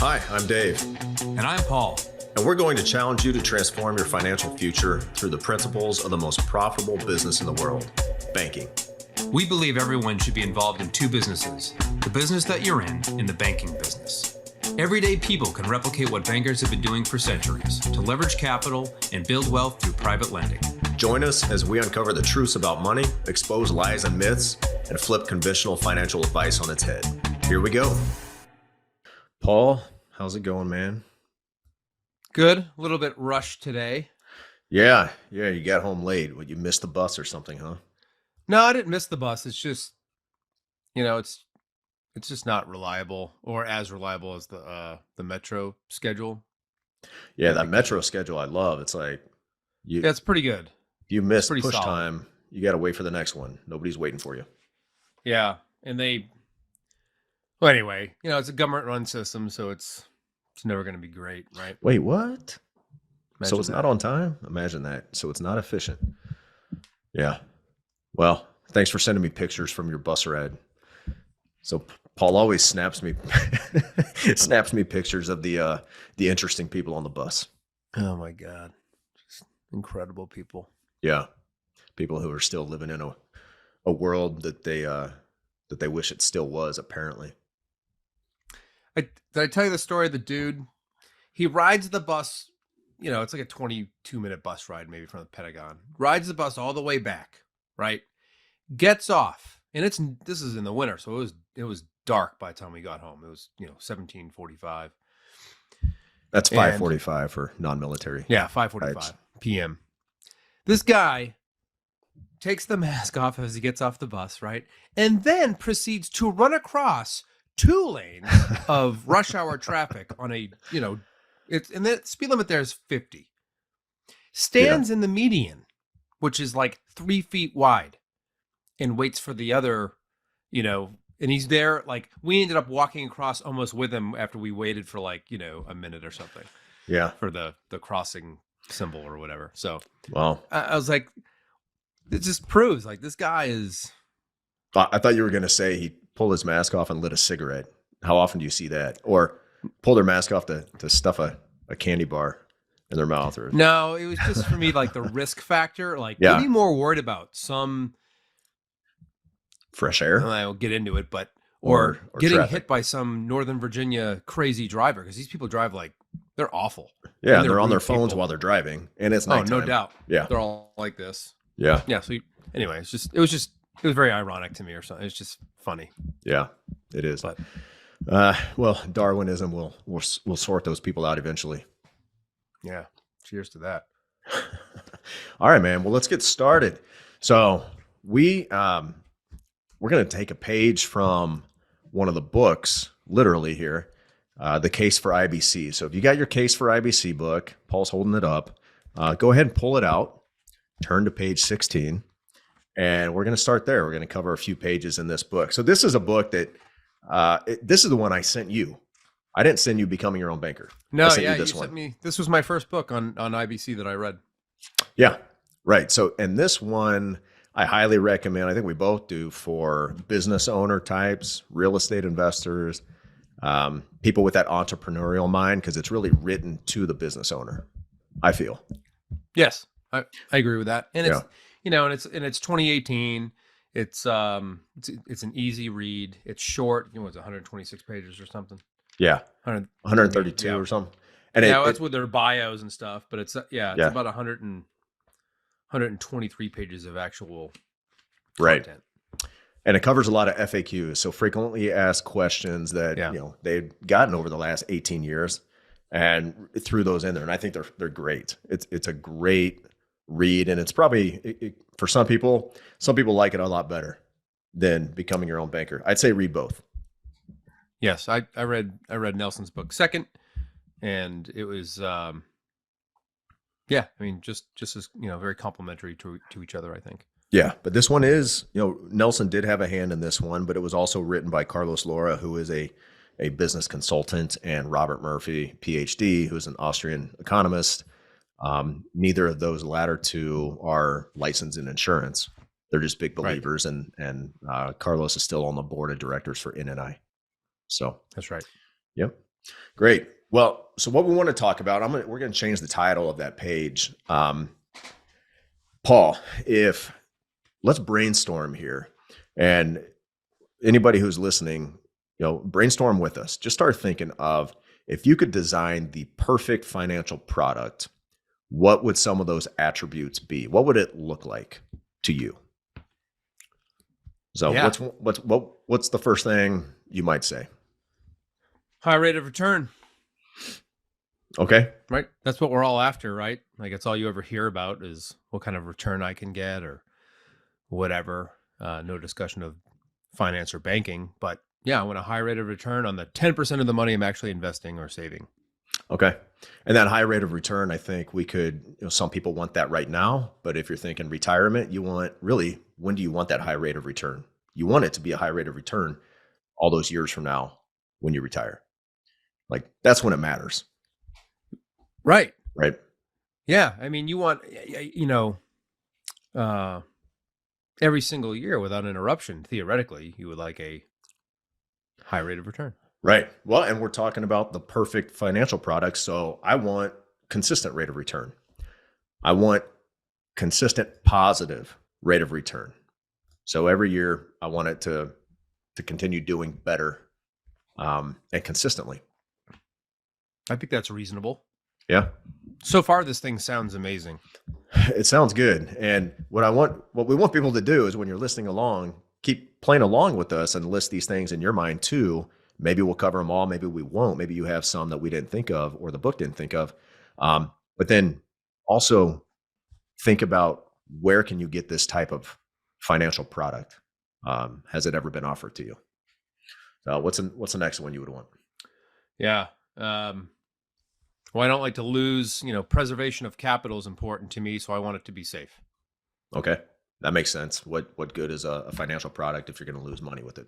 Hi, I'm Dave, And I'm Paul. and we're going to challenge you to transform your financial future through the principles of the most profitable business in the world, banking. We believe everyone should be involved in two businesses, the business that you're in and the banking business. Everyday people can replicate what bankers have been doing for centuries to leverage capital and build wealth through private lending. Join us as we uncover the truths about money, expose lies and myths, and flip conventional financial advice on its head. Here we go. Paul, how's it going, man? Good. A little bit rushed today. Yeah, you got home late. What, you missed the bus or something, huh? No, I didn't miss the bus. It's just, it's just not reliable or as reliable as the metro schedule. Yeah, that metro schedule I love. It's like Yeah, it's pretty good. you miss pretty push solid. time, you got to wait for the next one. Nobody's waiting for you. Yeah, and well, anyway, it's a government-run system, so it's never going to be great, right? Wait, what? So Imagine it's that. not on time? Imagine that. So it's not efficient. Yeah. Well, thanks for sending me pictures from your bus ride. So Paul always snaps me pictures of the interesting people on the bus. Oh my God, just incredible people. Yeah. People who are still living in a world that they wish it still was, apparently. Did I tell you the story of the dude? He rides the bus, it's like a 22-minute bus ride maybe from the Pentagon. Rides the bus all the way back, right? Gets off, and this is in the winter, so it was dark by the time we got home. It was, 17:45. That's 5:45 for non-military. Yeah, 5:45 p.m. This guy takes the mask off as he gets off the bus, right? And then proceeds to run across 2 lanes of rush hour traffic on and the speed limit there is 50. Stands in the median, which is like 3 feet wide, and waits for the other, and he's there. Like, we ended up walking across almost with him after we waited for a minute or something. Yeah. For the crossing symbol or whatever. So, Well, I was like, it just proves like this guy is. I thought you were going to say he pulled his mask off and lit a cigarette. How often do you see that? Or pull their mask off to stuff a candy bar in their mouth? Or No, it was just for me like the risk factor. Like, Yeah. I'd be more worried about some. fresh air? I will get into it, but or getting traffic. hit by some Northern Virginia crazy driver, because these people drive like they're awful. Yeah, And they're on their rude phones people. while they're driving, and it's Oh, nighttime. no doubt. Yeah, They're all like this. yeah, Yeah. So anyway, it was very ironic to me or something. It's just funny. yeah. It is. But Well, Darwinism will sort those people out eventually. yeah, cheers to that. All right, man. Well, let's get started. So we're going to take a page from one of the books, literally here, The Case for IBC. So if you got your Case for IBC book, Paul's holding it up. Go ahead and pull it out. Turn to page 16. And we're going to start there. We're going to cover a few pages in this book. So this is a book that, this is the one I sent you. I didn't send you Becoming Your Own Banker. No, I sent yeah, you this you one. sent me. This was my first book on IBC that I read. Yeah, right. So, and this one I highly recommend. I think we both do, for business owner types, real estate investors, people with that entrepreneurial mind, because it's really written to the business owner, I feel. Yes, I agree with that. And it's Yeah. and it's 2018. It's an easy read. It's short. It's 126 pages or something. Yeah, 132 yeah. or something. And that's with their bios and stuff. But it's Yeah. about 123 pages of actual Right. content. And it covers a lot of FAQs, so frequently asked questions that they've gotten over the last 18 years, and threw those in there. And I think they're great. It's a great read, and it's probably for some people like it a lot better than Becoming Your Own Banker. I'd say read both. Yes, I read Nelson's book second, and it was just as very complimentary to each other, I think. Yeah, but this one is, Nelson did have a hand in this one, but it was also written by Carlos Laura, who is a business consultant, and Robert Murphy, PhD, who is an Austrian economist. Neither of those latter two are licensed in insurance. They're just big believers, right. and Carlos is still on the board of directors for NNI. So that's right. Yep. Great. Well, so what we want to talk about, we're going to change the title of that page. Paul, if let's brainstorm here, and anybody who's listening, brainstorm with us. Just start thinking of, if you could design the perfect financial product, what would some of those attributes be? What would it look like to you? So Yeah. what's the first thing you might say? High rate of return. Okay. Right. That's what we're all after, right? Like, it's all you ever hear about is what kind of return I can get or whatever. No discussion of finance or banking, but yeah, I want a high rate of return on the 10% of the money I'm actually investing or saving. Okay. And that high rate of return, I think we could, some people want that right now, but if you're thinking retirement, you want, really, when do you want that high rate of return? You want it to be a high rate of return all those years from now when you retire. Like, that's when it matters. Right. Right. Yeah. I mean, you want, every single year without interruption, theoretically, you would like a high rate of return. Right. Well, and we're talking about the perfect financial product. So I want consistent rate of return. I want consistent positive rate of return. So every year I want it to continue doing better and consistently. I think that's reasonable. Yeah. So far, this thing sounds amazing. It sounds good. And what we want people to do is, when you're listening along, keep playing along with us and list these things in your mind too. Maybe we'll cover them all. Maybe we won't. Maybe you have some that we didn't think of or the book didn't think of. But then also think about, where can you get this type of financial product? Has it ever been offered to you? So what's the next one you would want? Yeah. Well, I don't like to lose, preservation of capital is important to me. So I want it to be safe. Okay. That makes sense. What good is a financial product if you're going to lose money with it?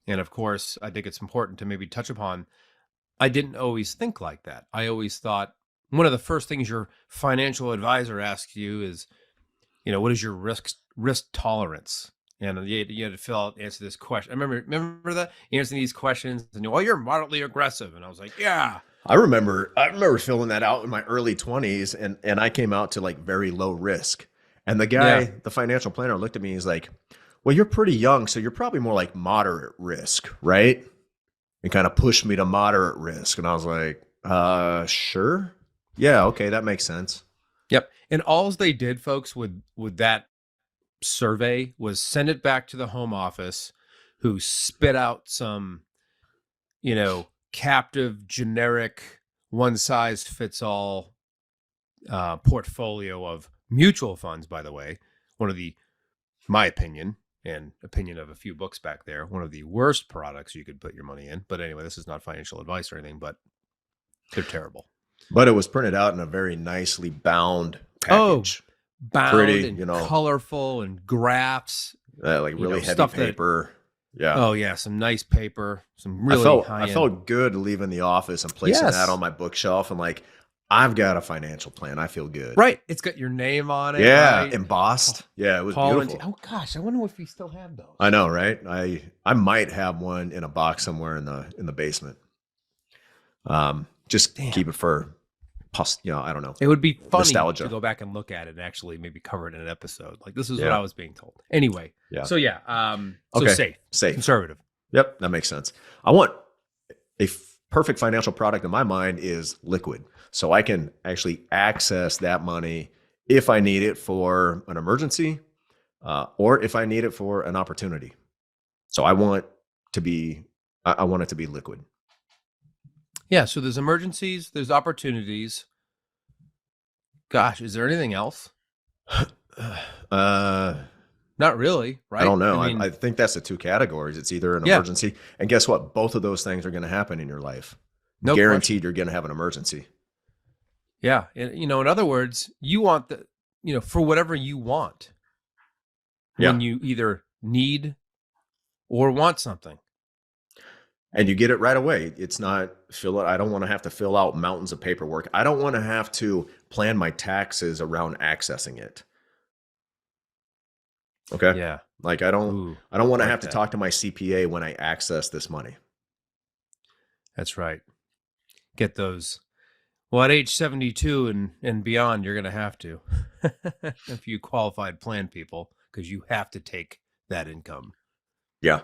And of course, I think it's important to maybe touch upon, I didn't always think like that. I always thought one of the first things your financial advisor asks you is, what is your risk tolerance? And you had to answer this question. I remember that, answering these questions, and you're moderately aggressive. And I was like, yeah. I remember filling that out in my early 20s, and I came out to like very low risk. And the guy, the financial planner, looked at me. He's like, well, you're pretty young, so you're probably more like moderate risk, right? And kind of pushed me to moderate risk. And I was like, sure. Yeah, okay, that makes sense. Yep. And all they did, folks, with that survey was send it back to the home office, who spit out some, captive, generic, one size fits all portfolio of mutual funds, by the way. One of my opinion, and opinion of a few books back there, one of the worst products you could put your money in. But anyway, this is not financial advice or anything, but they're terrible. But it was printed out in a very nicely bound package. Bound, pretty, and colorful, and graphs. Like really heavy paper. Yeah. Oh yeah, some nice paper. Some really high-end. I felt good leaving the office and placing that on my bookshelf, and like, I've got a financial plan. I feel good. Right. It's got your name on it. Yeah. Right? Embossed. Yeah. It was beautiful. Oh gosh, I wonder if we still have those. I know, right? I might have one in a box somewhere in the basement. Just keep it for, I don't know. It would be funny nostalgia to go back and look at it and actually maybe cover it in an episode. Like, this is what I was being told. Anyway. Yeah. So yeah. So safe, conservative. Yep. That makes sense. I want a perfect financial product in my mind is liquid. So I can actually access that money if I need it for an emergency, or if I need it for an opportunity. So I want it to be liquid. Yeah. So there's emergencies, there's opportunities. Gosh, is there anything else? Not really, right? I don't know. I think that's the two categories. It's either an emergency, and guess what? Both of those things are going to happen in your life. No guaranteed question. You're going to have an emergency. Yeah. And, in other words, you want for whatever you want when you either need or want something. And you get it right away. It's not I don't want to have to fill out mountains of paperwork. I don't want to have to plan my taxes around accessing it. Okay. Yeah. Like, I don't want to have to talk to my CPA when I access this money. That's right. Get those. Well, at age 72 and beyond, you're going to have to. If you qualified plan people, because you have to take that income. Yeah.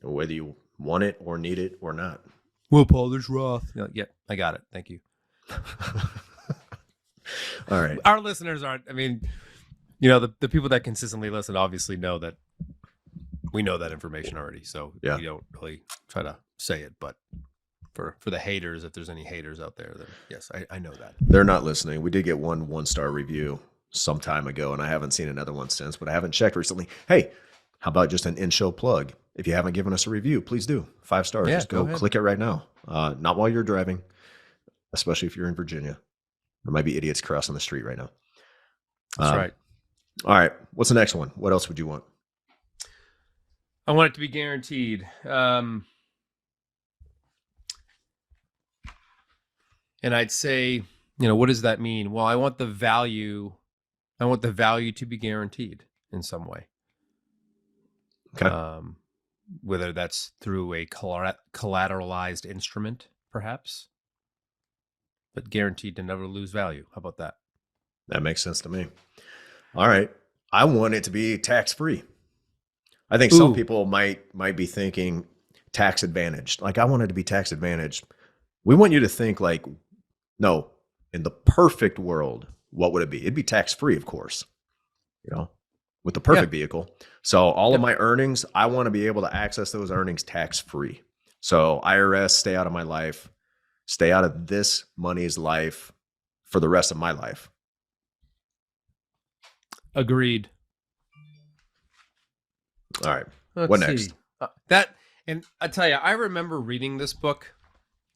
Whether you want it or need it or not. Well, Paul, there's Roth. Yeah, I got it. Thank you. All right. Our listeners aren't, I mean, you know, the people that consistently listen obviously know that we know that information already. So Yeah. we don't really try to say it. But for the haters, if there's any haters out there, then yes, I know that. They're not listening. We did get one-star review some time ago, and I haven't seen another one since, but I haven't checked recently. Hey, how about just an in-show plug? If you haven't given us a review, please do. 5 stars. Yeah, Just go go ahead. click it right now. Not while you're driving, especially if you're in Virginia. There might be idiots crossing the street right now. That's right. All right. What's the next one? What else would you want? I want it to be guaranteed. And I'd say, what does that mean? Well, I want the value to be guaranteed in some way. Okay. Whether that's through a collateralized instrument, perhaps, but guaranteed to never lose value. How about that? That makes sense to me. All right. I want it to be tax-free. I think some people might be thinking tax advantaged. Like, I want it to be tax advantaged. We want you to think like, no, in the perfect world, what would it be? It'd be tax-free, of course, with the perfect vehicle. So all of my earnings, I want to be able to access those earnings tax-free. So IRS, stay out of my life, stay out of this money's life for the rest of my life. Agreed. All right. Let's what see. next? And I tell you, I remember reading this book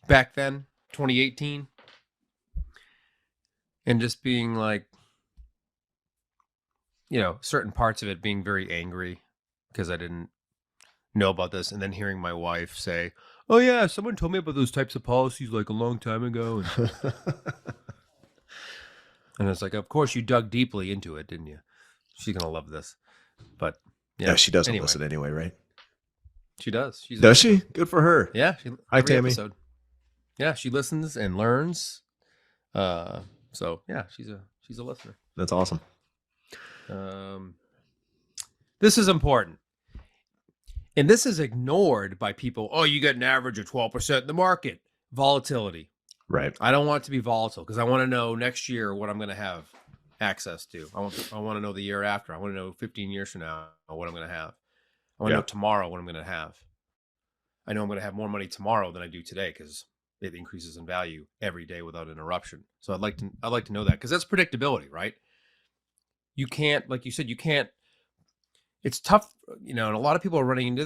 back then, 2018, and just being like, certain parts of it being very angry because I didn't know about this. And then hearing my wife say, oh yeah, someone told me about those types of policies like a long time ago. And it's like, of course you dug deeply into it, didn't you? She's going to love this. But yeah, she doesn't listen anyway, right? She does. Does she? Good for her. Yeah. Hi, Tammy. Episode. Yeah, she listens and learns. So yeah, she's a listener. That's awesome. This is important. And this is ignored by people. Oh, you get an average of 12% in the market. Volatility. Right. I don't want it to be volatile because I want to know next year what I'm going to have access to. I want to know the year after. I want to know 15 years from now what I'm going to have. I want to know tomorrow what I'm going to have. I know I'm going to have more money tomorrow than I do today because it increases in value every day without interruption. So I'd like to know that because that's predictability, right? You can't, like you said, it's tough, and a lot of people are running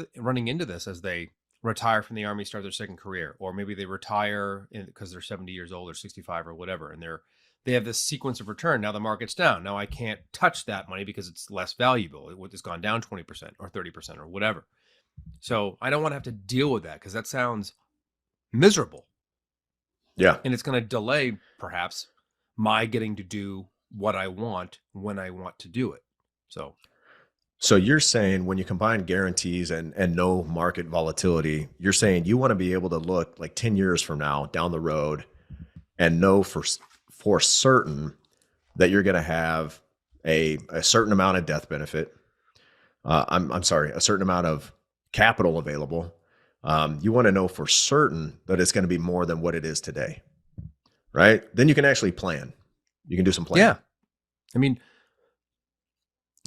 into this as they retire from the Army, start their second career, or maybe they retire because they're 70 years old or 65 or whatever, and they have this sequence of return. Now the market's down. Now I can't touch that money because it's less valuable. It's gone down 20% or 30% or whatever. So I don't want to have to deal with that because that sounds miserable. Yeah. And it's going to delay perhaps my getting to do what I want when I want to do it. So you're saying when you combine guarantees and no market volatility, you're saying you want to be able to look like 10 years from now down the road and know for certain that you're going to have a certain amount of death benefit. I'm sorry, a certain amount of capital available. You want to know for certain that it's going to be more than what it is today, right? Then you can actually plan. You can do some planning. Yeah. I mean,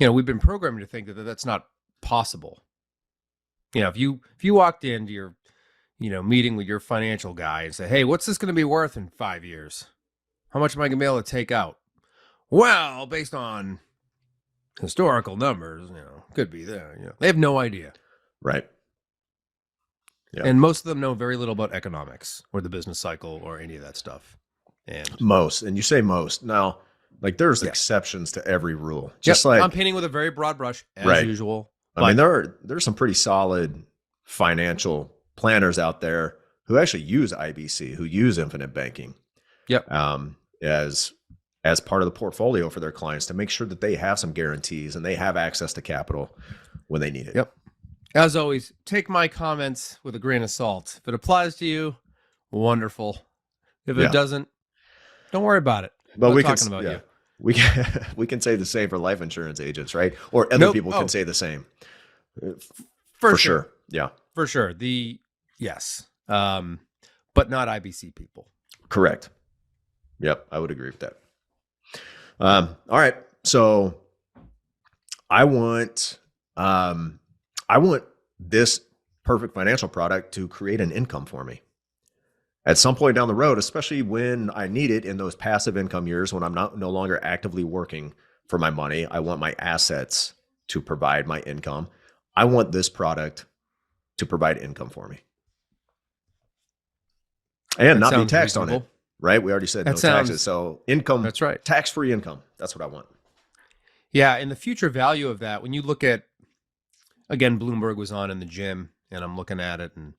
we've been programmed to think that that's not possible. If you walked into your, meeting with your financial guy and say, hey, what's this going to be worth in 5 years? How much am I going to be able to take out? Well, based on historical numbers, could be there. They have no idea. Right. Yeah. And most of them know very little about economics or the business cycle or any of that stuff. And you say most. Now, like there's exceptions to every rule. Just like I'm painting with a very broad brush as usual. I mean, there's some pretty solid financial planners out there who actually use IBC, who use infinite banking. Yep. As part of the portfolio for their clients to make sure that they have some guarantees and they have access to capital when they need it. Yep. As always, take my comments with a grain of salt. If it applies to you, wonderful. If Yeah. it doesn't, don't worry about it. But Not we can, talking about you. we can, we can say the same for life insurance agents, right? Or other Nope. people can say the same. For For sure. sure. Yeah. For sure. Yes. But not IBC people. Correct. Yep. I would agree with that. All right. So I want this perfect financial product to create an income for me at some point down the road, especially when I need it in those passive income years when I'm no longer actively working for my money. I want my assets to provide my income. I want this product to provide income for me and That not be sounds taxed on it. reasonable. Right? We already said That no sounds- taxes. So income, That's right. tax-free income. That's what I want. Yeah, and the future value of that, when you look at, again, Bloomberg was on in the gym, and I'm looking at it, and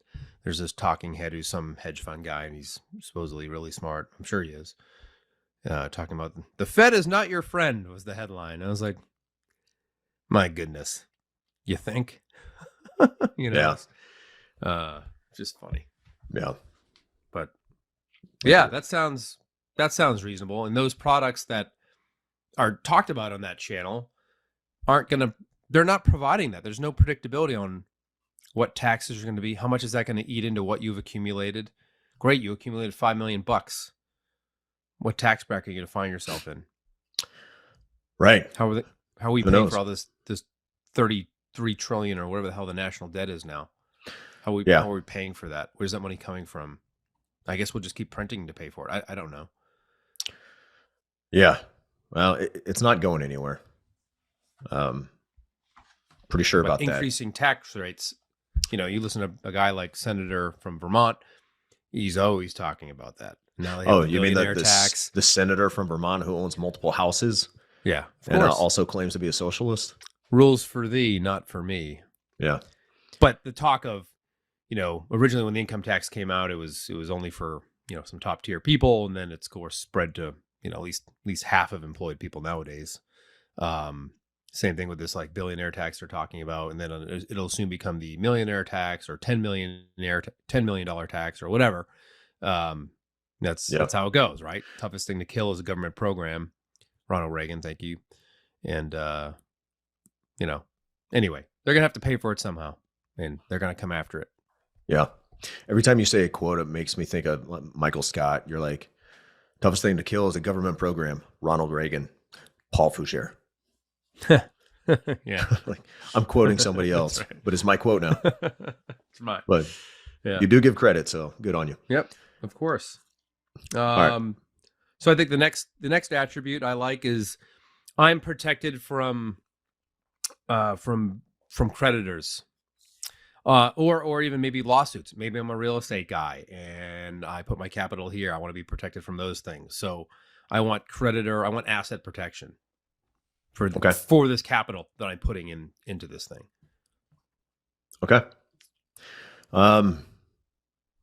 there's this talking head who's some hedge fund guy, and he's supposedly really smart. I'm sure he is. Talking about the Fed is not your friend was the headline. I was like, my goodness, you think? Just funny. Yeah. But yeah, that sounds reasonable. And those products that are talked about on that channel they're not providing that. There's no predictability on what taxes are going to be. How much is that going to eat into what you've accumulated? Great, you accumulated $5 million. What tax bracket are you going to find yourself in? Right. How are we Who paying knows? for all this 33 trillion or whatever the hell the national debt is now? How are we paying for that? Where's that money coming from? I guess we'll just keep printing to pay for it. I don't know. Yeah. Well, it's not going anywhere. Pretty sure about that. Increasing tax rates. You listen to a guy like Senator from Vermont. He's always talking about that. Now they have You mean tax? the senator from Vermont who owns multiple houses? Yeah, and also claims to be a socialist? Rules for thee, not for me. Yeah. But the talk of, originally when the income tax came out, it was only for, some top tier people. And then it's, of course, spread to, at least half of employed people nowadays. Same thing with this like billionaire tax they're talking about. And then it'll soon become the millionaire tax or $10 million tax or whatever. That's how it goes, right? Toughest thing to kill is a government program. Ronald Reagan, thank you. And, anyway, they're going to have to pay for it somehow. And they're going to come after it. Yeah. Every time you say a quote, it makes me think of Michael Scott. You're like, toughest thing to kill is a government program. Ronald Reagan, Paul Foucher. Yeah. Like, I'm quoting somebody else, right. But it's my quote now. It's mine. But you do give credit, so good on you. Yep, of course. Right. So I think the next attribute I like is I'm protected from creditors. Or even maybe lawsuits. Maybe I'm a real estate guy and I put my capital here. I want to be protected from those things. So I want asset protection for this capital that I'm putting into this thing. Okay.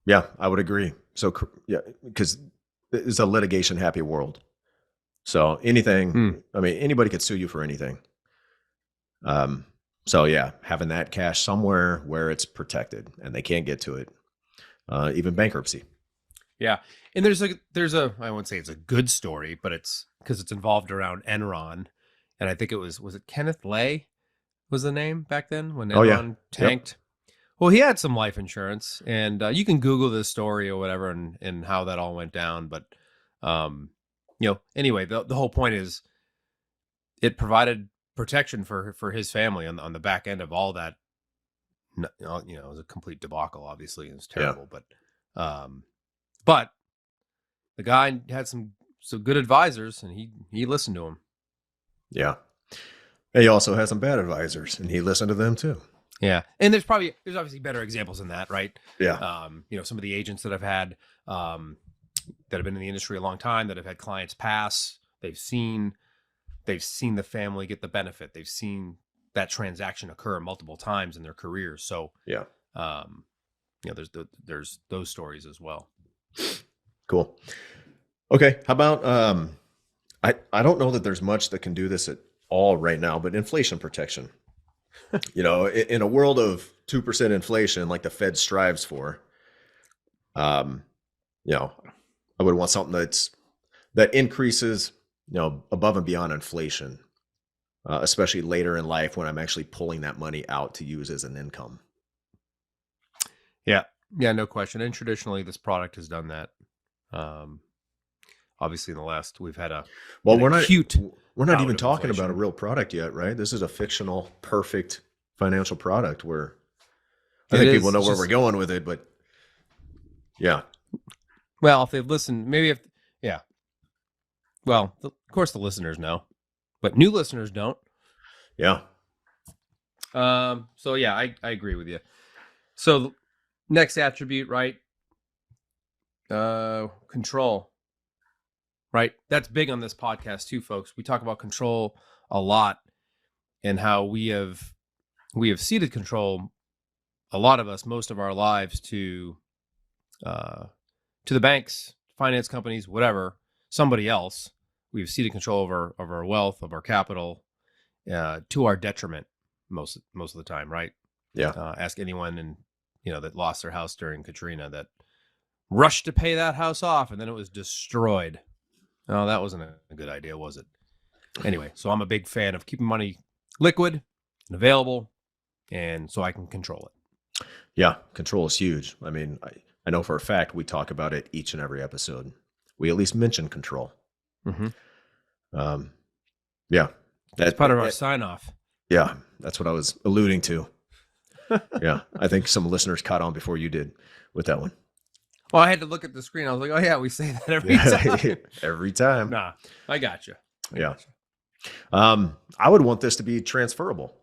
Yeah, I would agree. So yeah, because it's a litigation happy world. So anything, I mean, anybody could sue you for anything. So yeah, having that cash somewhere where it's protected and they can't get to it, even bankruptcy. Yeah. And there's a, I won't say it's a good story, but it's because it's involved around Enron. And I think was it Kenneth Lay was the name back then when Enron tanked? Yep. Well, he had some life insurance and you can Google this story or whatever and how that all went down. But, anyway, the whole point is it provided protection for his family on the back end of all that. It was a complete debacle, obviously. It was terrible, but the guy had some good advisors and he listened to him. Yeah. And he also had some bad advisors and he listened to them too. Yeah. And there's obviously better examples than that, right? Yeah. Some of the agents that I've had, that have been in the industry a long time, that have had clients pass, they've seen the family get the benefit. They've seen that transaction occur multiple times in their careers. So yeah. There's those stories as well. Cool. Okay. How about, I don't know that there's much that can do this at all right now, but inflation protection, in a world of 2% inflation, like the Fed strives for, I would want something that increases, above and beyond inflation, especially later in life when I'm actually pulling that money out to use as an income. Yeah. Yeah, no question. And traditionally, this product has done that. Obviously, in the last, we've had Well, we're not even talking about a real product yet, right? This is a fictional, perfect financial product where I think people know where we're going with it, but yeah. Well, if they've listened, yeah. Well, of course the listeners know, but new listeners don't. Yeah. So yeah, I agree with you. So next attribute, right? Control. Right? That's big on this podcast too, folks. We talk about control a lot and how we have ceded control, a lot of us, most of our lives, to the banks, finance companies, whatever, somebody else. We've ceded control of our wealth, of our capital, to our detriment most of the time, right? Yeah. Ask anyone that lost their house during Katrina, that rushed to pay that house off and then it was destroyed. No, that wasn't a good idea, was it? Anyway, so I'm a big fan of keeping money liquid and available, and so I can control it. Yeah, control is huge. I mean, I know for a fact we talk about it each and every episode. We at least mention control. Mm-hmm. Yeah. That's part of our sign-off. Yeah, that's what I was alluding to. Yeah, I think some listeners caught on before you did with that one. Well, I had to look at the screen. I was like, oh, yeah, we say that every time. Every time. Nah, I got you. I would want this to be transferable.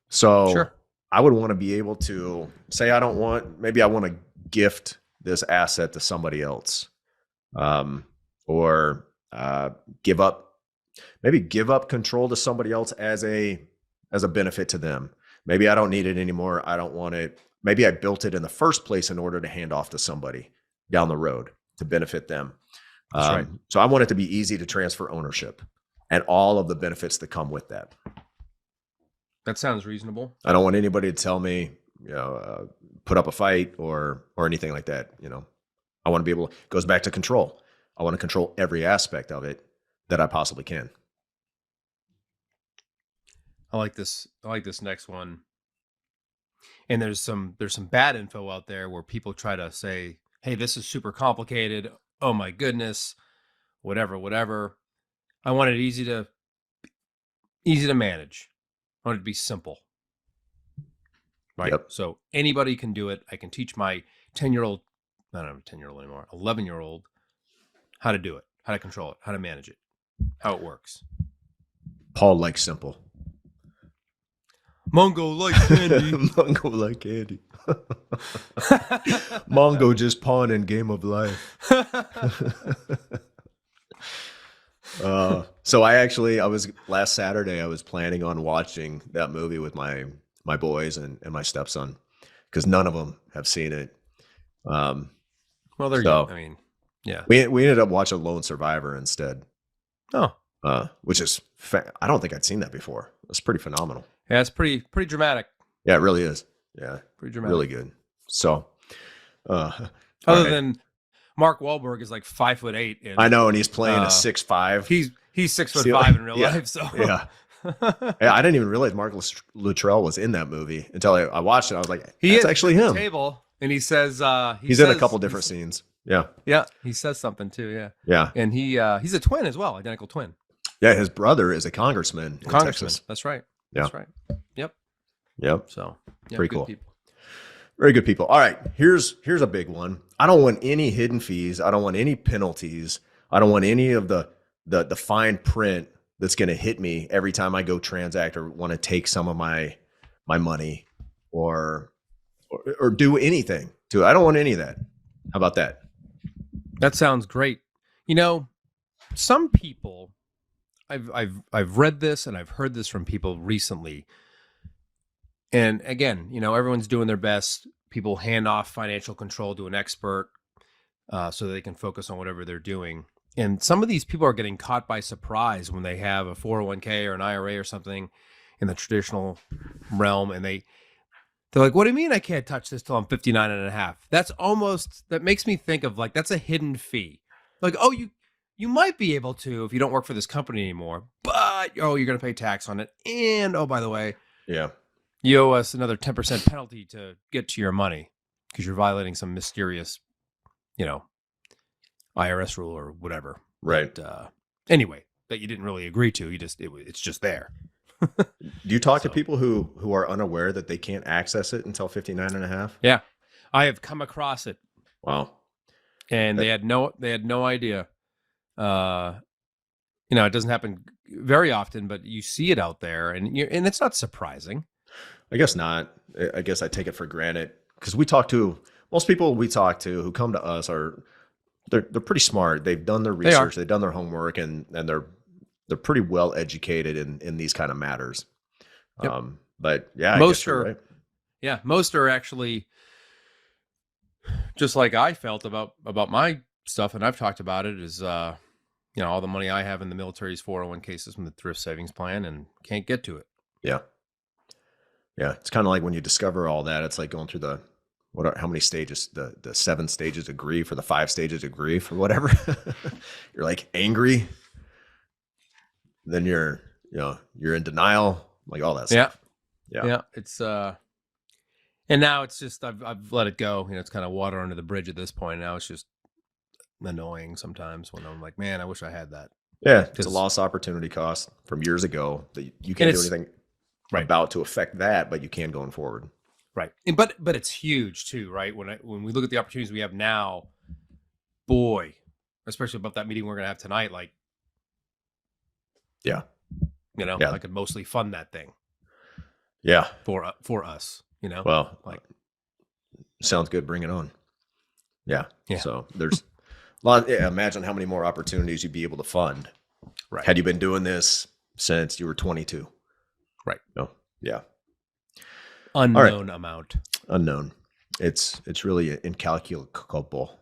So sure. I would want to be able to say, maybe I want to gift this asset to somebody else, or give up control to somebody else as a benefit to them. Maybe I don't need it anymore. I don't want it. Maybe I built it in the first place in order to hand off to somebody down the road to benefit them. That's right. So I want it to be easy to transfer ownership and all of the benefits that come with that. That sounds reasonable. I don't want anybody to tell me, put up a fight or anything like that. I want to be able. It goes back to control. I want to control every aspect of it that I possibly can. I like this next one. And there's some bad info out there where people try to say, hey, this is super complicated. Oh my goodness, whatever. I want it easy to manage. I want it to be simple. Right. Yep. So anybody can do it. I can teach my 10-year-old, I don't have a 10-year-old anymore, 11-year-old, how to do it, how to control it, how to manage it, how it works. Paul likes simple. Mongo like candy. Mongo like candy. Mongo just pawn in Game of Life. So I was last Saturday, I was planning on watching that movie with my boys and my stepson, because none of them have seen it. Well, there you go. I mean, yeah. We ended up watching Lone Survivor instead. Oh. Which is, I don't think I'd seen that before. It's pretty phenomenal. Yeah, it's pretty dramatic. Yeah, it really is. Yeah, pretty dramatic. Really good. So, other than Mark Wahlberg is like 5'8", and I know, and he's playing a 6'5". He's 6'5" in real life. So yeah, I didn't even realize Mark Luttrell was in that movie until I watched it. I was like, that's actually him. Table, and he says he's in a couple different scenes. Yeah, he says something too. Yeah, and he's a twin as well, identical twin. Yeah, his brother is a congressman in Texas. That's right. Yeah. That's right. Yep. So pretty cool. People. Very good people. All right, here's a big one. I don't want any hidden fees. I don't want any penalties. I don't want any of the fine print that's going to hit me every time I go transact or want to take some of my money or do anything to it. I don't want any of that. How about that? That sounds great. Some people, I've read this and I've heard this from people recently. And again, everyone's doing their best. People hand off financial control to an expert so they can focus on whatever they're doing. And some of these people are getting caught by surprise when they have a 401k or an IRA or something in the traditional realm, and They're like, what do you mean I can't touch this till I'm 59 and a half? That makes me think of like, that's a hidden fee. Like, oh, you might be able to if you don't work for this company anymore, but you're going to pay tax on it. And oh, by the way, Yeah. you owe us another 10% penalty to get to your money because you're violating some mysterious, IRS rule or whatever. Right. But, anyway, that you didn't really agree to. It's just there. Do you talk to people who are unaware that they can't access it until 59 and a half? Yeah. I have come across it. Wow. And they had no idea. It doesn't happen very often, but you see it out there, and it's not surprising. I guess not. I guess I take it for granted because most people we talk to who come to us they're pretty smart. They've done their research, they've done their homework, and they're pretty well educated in these kind of matters. Yep. But yeah, most are right. Yeah, most are actually just like I felt about my stuff, and I've talked about it, is all the money I have in the military's 401k system, the thrift savings plan, and can't get to it. Yeah. Yeah. It's kind of like when you discover all that, it's like going through how many stages, the 7 stages of grief or the 5 stages of grief or whatever. You're like angry. Then you're in denial, like all that stuff. Yeah. It's, and now it's just, I've let it go. It's kind of water under the bridge at this point. Now it's just annoying sometimes when I'm like, man, I wish I had that. Yeah. It's a lost opportunity cost from years ago that you can't do anything about to affect that, but you can going forward. Right. But it's huge too, right? When we look at the opportunities we have now, boy, especially about that meeting we're going to have tonight, like, I could mostly fund that thing. Yeah. For us, Well, like, sounds good. Bring it on. Yeah. So there's a lot. Imagine how many more opportunities you'd be able to fund. Right. Had you been doing this since you were 22. Right. No. Yeah. Unknown amount. Unknown. It's really incalculable.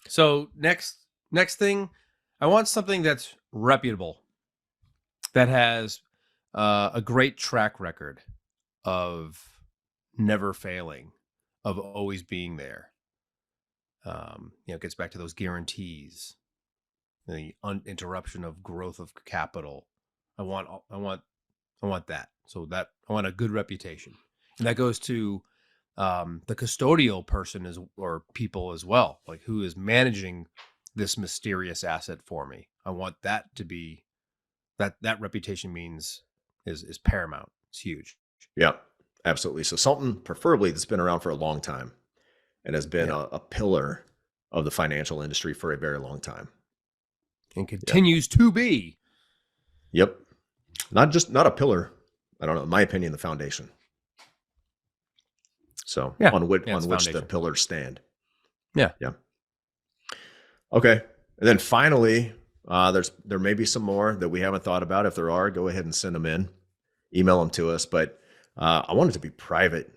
So next thing, I want something that's reputable, that has a great track record of never failing, of always being there. It gets back to those guarantees, the uninterruption of growth of capital. I want that. So that I want a good reputation, and that goes to the custodial person or people as well, like who is managing this mysterious asset for me. I want that to be that reputation is paramount. It's huge. Yeah, absolutely. So something preferably that's been around for a long time and has been a pillar of the financial industry for a very long time. And continues to be. Yep. Not a pillar. I don't know. In my opinion, the foundation. So on which the pillars stand. Yeah. Yeah. Okay. And then finally, there may be some more that we haven't thought about. If there are, go ahead and send them in, email them to us. But I want it to be private.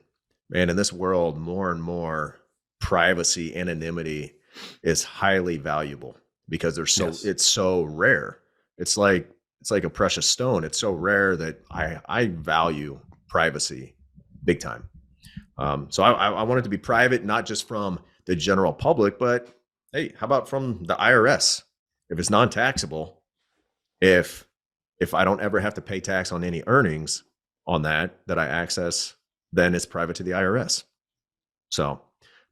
Man, in this world, more and more privacy, anonymity is highly valuable because it's so rare. It's like a precious stone. It's so rare that I value privacy big time. So I want it to be private, not just from the general public, but hey, how about from the IRS? If it's non-taxable, if I don't ever have to pay tax on any earnings on that I access, then it's private to the IRS. So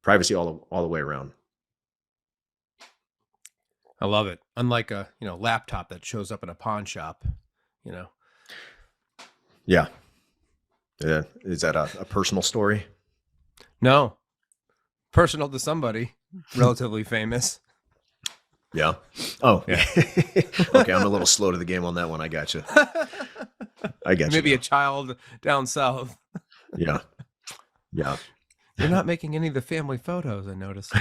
privacy all the way around. I love it. Unlike a laptop that shows up in a pawn shop, Yeah. Is that a personal story? No. Personal to somebody relatively famous. Yeah. Oh, yeah. Okay, I'm a little slow to the game on that one. I got you. Maybe a child down south. Yeah. Yeah. You're not making any of the family photos, I noticed.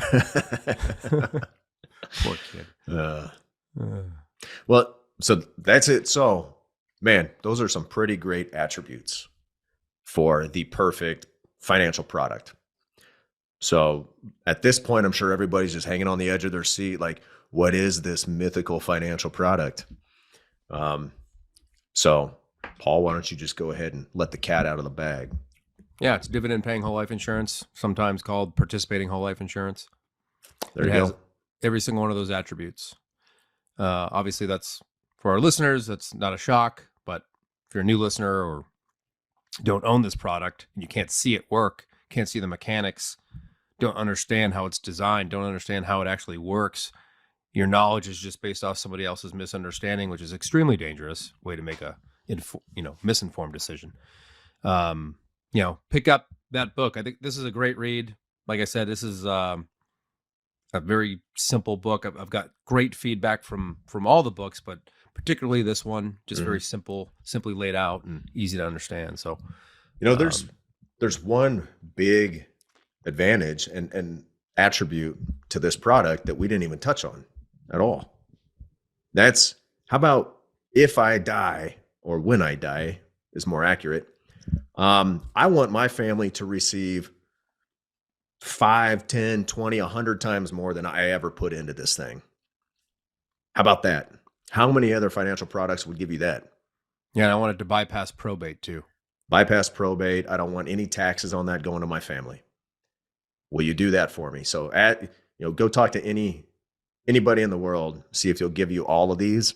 Poor kid. Well, so that's it. So, man, those are some pretty great attributes for the perfect financial product. So at this point, I'm sure everybody's just hanging on the edge of their seat. Like, what is this mythical financial product? So Paul, why don't you just go ahead and let the cat out of the bag? Yeah, it's dividend-paying whole life insurance, sometimes called participating whole life insurance. There you has go. every single one of those attributes. Obviously, that's for our listeners. That's not a shock, but if you're a new listener or don't own this product and you can't see it work, can't see the mechanics, don't understand how it's designed, don't understand how it actually works, your knowledge is just based off somebody else's misunderstanding, which is extremely dangerous way to make a misinformed decision. Pick up that book. I think this is a great read. Like I said, this is a very simple book. I've got great feedback from all the books, but particularly this one, just very simply laid out and easy to understand. So, there's one big advantage and attribute to this product that we didn't even touch on at all. That's, how about if I die, or when I die is more accurate. I want my family to receive 5, 10, 20, 100 times more than I ever put into this thing. How about that? How many other financial products would give you that? Yeah, and I wanted to bypass probate too. Bypass probate. I don't want any taxes on that going to my family. Will you do that for me? So go talk to anybody in the world, see if they'll give you all of these.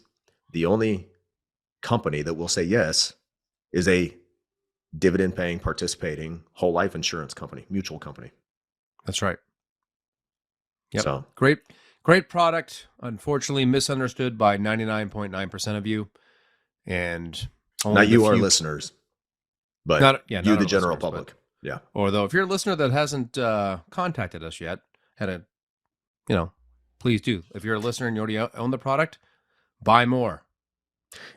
The only company that will say yes is a dividend paying, participating whole life insurance company, mutual company. That's right. Yep. So great product. Unfortunately, misunderstood by 99.9% of you, and not you, our listeners, but not the general public. Yeah. Although if you're a listener that hasn't contacted us yet, please do. If you're a listener and you already own the product, buy more.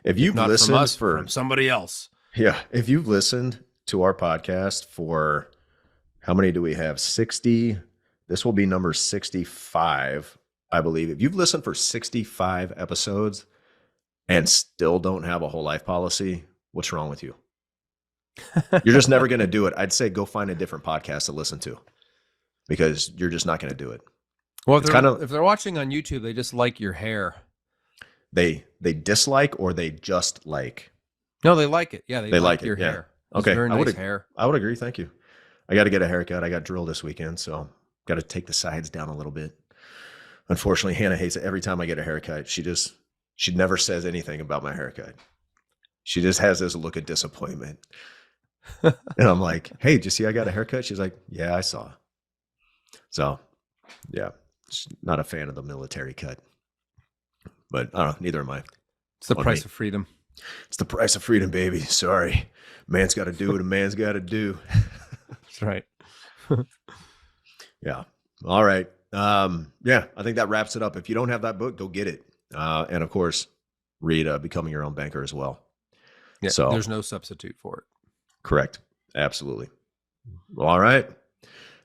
If you've listened from us, from somebody else. Yeah. If you've listened to our podcast for, how many do we have? 60. This will be number 65, I believe. If you've listened for 65 episodes and still don't have a whole life policy, what's wrong with you? You're just never going to do it. I'd say go find a different podcast to listen to, because you're just not going to do it. Well, if they're watching on YouTube, they just like your hair. They dislike, or they just like? No, they like it. Yeah, they like your it. hair. Yeah. Okay. Very nice hair. I would agree. Thank you. I got to get a haircut. I got drilled this weekend, so got to take the sides down a little bit. Unfortunately, Hannah hates it. Every time I get a haircut, she never says anything about my haircut. She just has this look of disappointment. And I'm like, hey, did you see I got a haircut? She's like, yeah, I saw. So, yeah, she's not a fan of the military cut. But I don't know, neither am I. It's the price of freedom. It's the price of freedom, baby. Sorry. Man's got to do what a man's got to do. That's right. Yeah. All right. Yeah, I think that wraps it up. If you don't have that book, go get it. And of course, read Becoming Your Own Banker as well. Yeah, so there's no substitute for it. Correct. Absolutely. All right.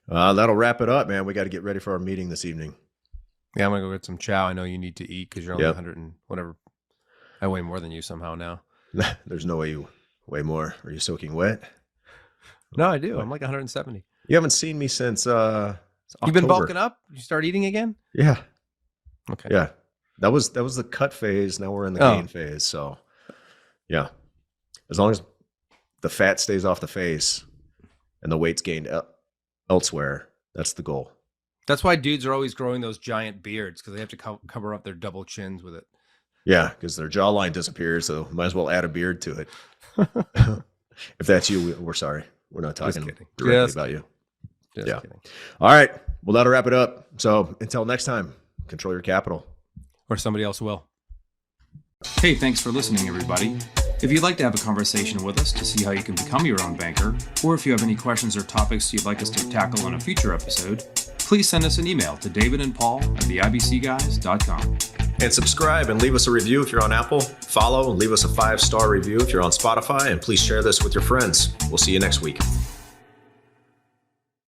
That'll wrap it up, man. We got to get ready for our meeting this evening. Yeah, I'm going to go get some chow. I know you need to eat because you're only 100 and whatever. I weigh more than you somehow now. There's no way you weigh more. Are you soaking wet? No, I do. I'm like 170. You haven't seen me since October. You've been bulking up? You start eating again? Yeah. Okay. Yeah. That was the cut phase. Now we're in the gain phase. So yeah. As long as the fat stays off the face and the weight's gained elsewhere, that's the goal. That's why dudes are always growing those giant beards, because they have to cover up their double chins with it. Yeah, because their jawline disappears, so might as well add a beard to it. If that's you, we're sorry. We're not talking directly about you. Just kidding. All right. Well, that'll wrap it up. So until next time, control your capital. Or somebody else will. Hey, thanks for listening, everybody. If you'd like to have a conversation with us to see how you can become your own banker, or if you have any questions or topics you'd like us to tackle on a future episode, please send us an email to davidandpaul@theibcguys.com. And subscribe and leave us a review if you're on Apple. Follow and leave us a 5-star review if you're on Spotify. And please share this with your friends. We'll see you next week.